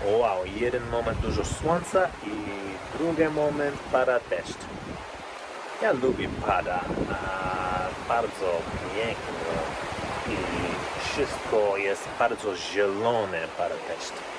Wow, jeden moment dużo słońca i drugi moment pada deszcz. Ja lubię pada, bardzo piękno i wszystko jest bardzo zielone pada deszcz.